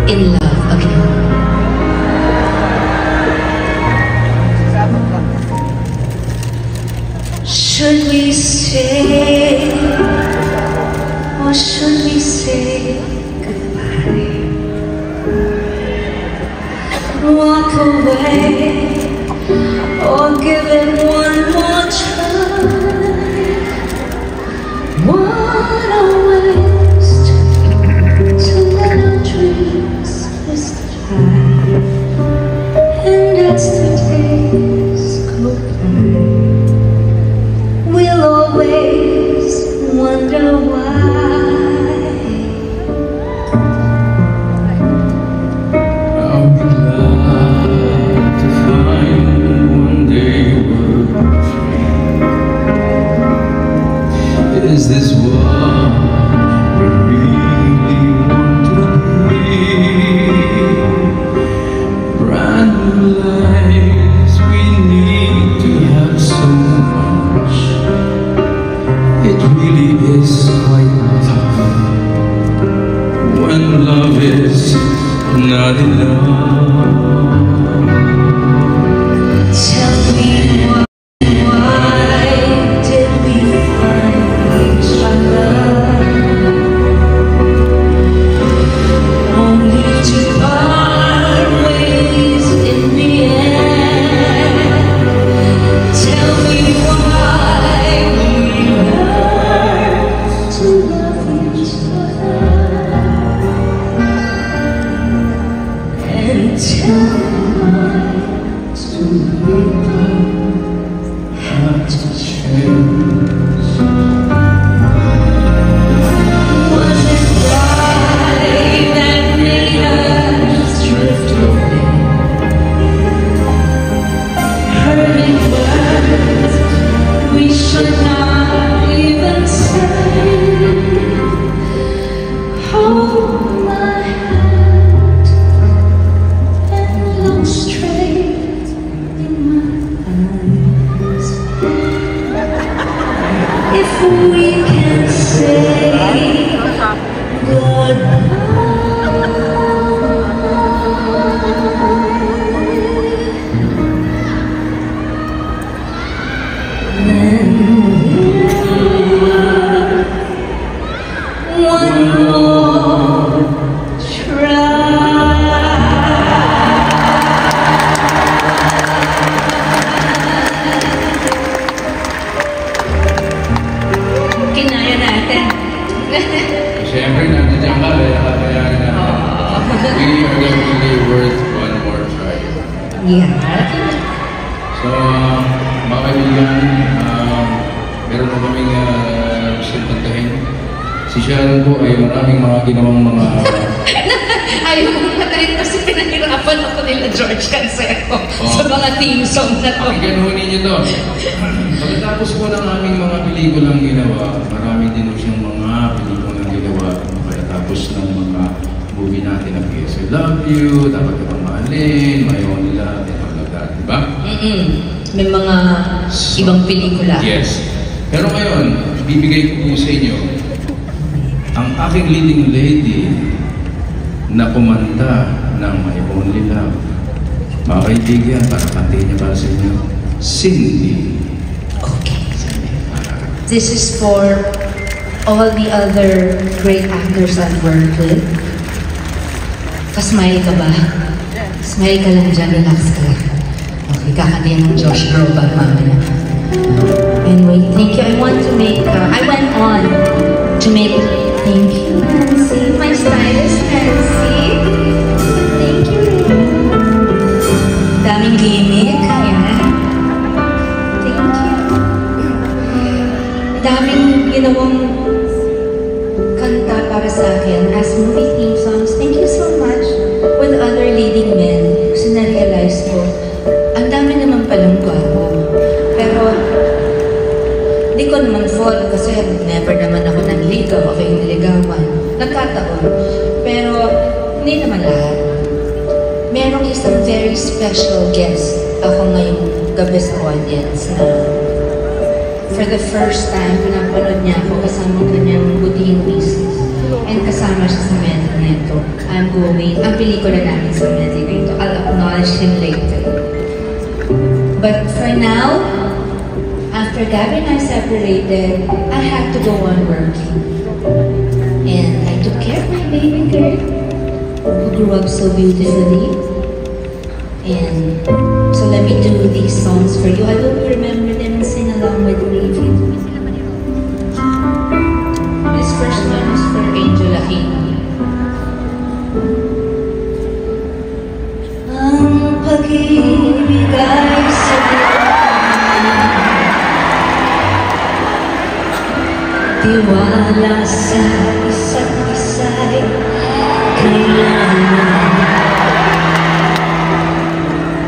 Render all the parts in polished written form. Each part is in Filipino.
in love again. Should we stay, or should we say goodbye? Walk away, or give it one more try. What a waste to let our dreams twist high. And as the days go by, we'll always wonder why. I'll be glad to find one day we're free. Is this what we really want to be? Brand new lives, we need to have so much. It really is quite tough when love is not enough. Tell me why did we find each other only to part ways in the end? Tell me why we learned to love each other, and tell me why to Have to change. was it pride that made us drift away? Hurting words we should not even say. Hold my hand and look straight in my eyes. If we can say goodbye, then one more try. Kinaya natin. Siyempre, nandiyan ka, kaya na. We are definitely worth one more try. Yeah. So, mga kaibigan, meron po kaming sintantahin. Si Sharon po ay maraming mga ginawang mga... Ayaw mo matalit kasi pinahirapan ako nila George Canseco sa mga theme song na to. Pakinggan ho ninyo to. Pagkatapos po ng aming mga pelikulang ginawa, marami din po siyang mga pelikulang ginawa. Pagkatapos ng mga movie natin na PS I Love You, Dapat Ka Pang Mahalin, My Only Love, and all of that, di ba? May mga ibang pelikula. Yes. Pero ngayon, bibigay ko po sa inyo ang aking leading lady na kumanta ng My Only Love. Mga kaibigan, para kantahin niya para sa inyo, Cindy. Okay. This is for all the other great actors I've worked with. Pasmile ka ba? Smile ka lang dyan, relax ka lang. Okay, kakatin ng Josh Groban mamaya. Anyway, thank you. I went on to make, thank you, Nancy, my stylist, Nancy. Thank you. Daming gimmick, yan. Thank you. Daming ginawang kanta para sa akin as movie theme songs. Thank you so much with other leading men. Kasi na-realize ko, ang dami naman palang gwapo. Pero, di ko naman fall kasi never naman ako nanligaw o kayo niligawan. Nagkataon. Pero, hindi naman lahat. Merong isang very special guest ako ngayong gabi sa audience na for the first time, pinapanood niya ako kasama kanyang butihing misis. and kasama siya sa medley na ito. Ang pelikula namin sa medley na ito. I'll acknowledge him later. But for now, after Gabby and I separated, I had to go on working. And I took care of my baby girl, who grew up so beautifully. And so let me do these songs for you. I hope you remember them and sing along with me. This first one is for Angel Aquino. Ang pag-ibig ay tiwala sa isa't isa'y kailangan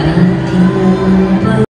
ating pag-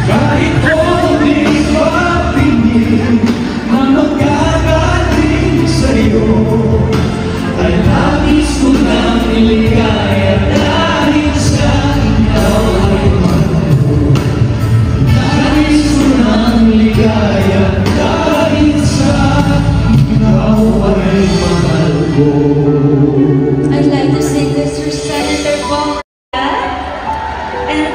Kahit po di mapingin na magagaling sa'yo, ay nais ko nang iligaya dahil sa ikaw ay mahal ko. Nais ko nang iligaya dahil sa ikaw ay mahal ko. I'd like to sing this for Senator Bong. And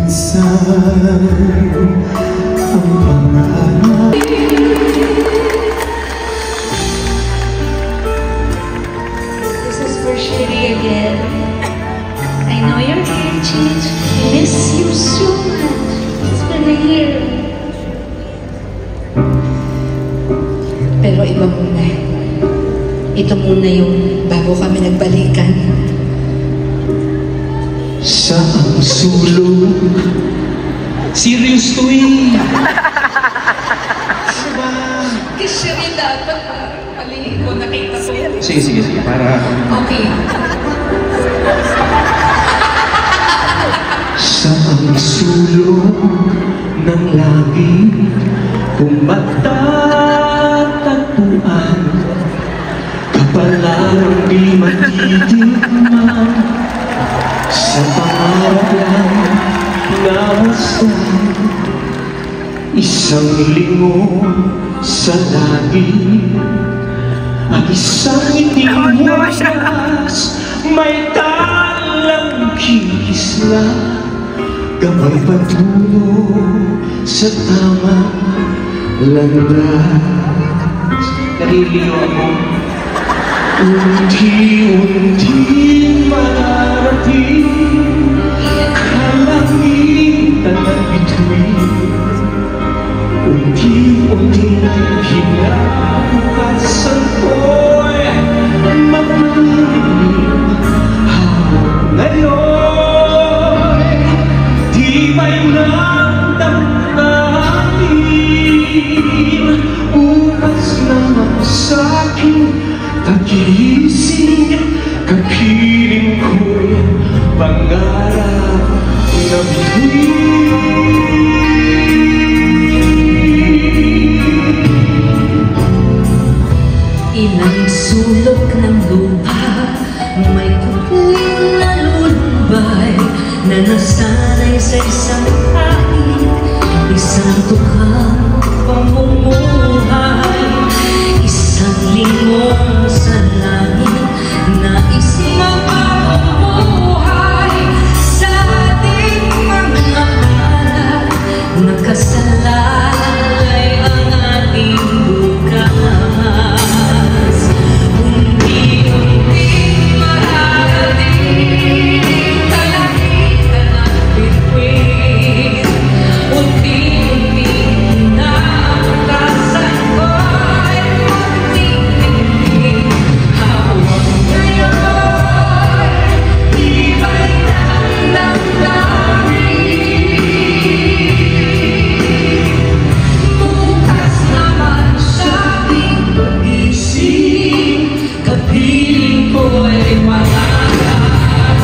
minsan ang pangarap. This is for Sherry again. I know you're here, Cheech. I miss you so much. It's been a year. Pero iba muna. Ito muna yung bago kami nagbalikan. Saang sulong serious to eh. Diba? Kasi rin dapat mali ko nakita ko. Sige, para Okay. saang sulong ng langit kung matatagpuan kapalarang di matitikman sa pangarap lang na basta isang lingon sa langit at isang itim wakas may talang kikisla gabay patungo sa tamang landas. Naliliyo ako. Unti-unti mararating kalangitan ng bituin. Unti-unti kinabukasan ko'y maglilim hanggang ngayon. Di ba'y nagdamdamin bukas naman sa'king tagising kapiling ko'y pangarap na bituin. Ilang sulok ng lupa, may kukuling na lulubay na nasanay sa isang kahit isang tukhang pamumuhay. Isang lingon sa langit, nais mapapamuhay sa ating mga pangarap. Nakasalalay ang ating bukas. Unti-unti mararating kalangitan ng bituin. Unti-unti nabukasan ko'y magtitingin. Hawak ngayon, di ba'y nandamdamin? Bukas naman sa'king pagising, kapiling ko'y pangarap.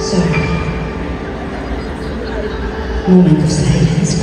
Sorry. Moment of silence.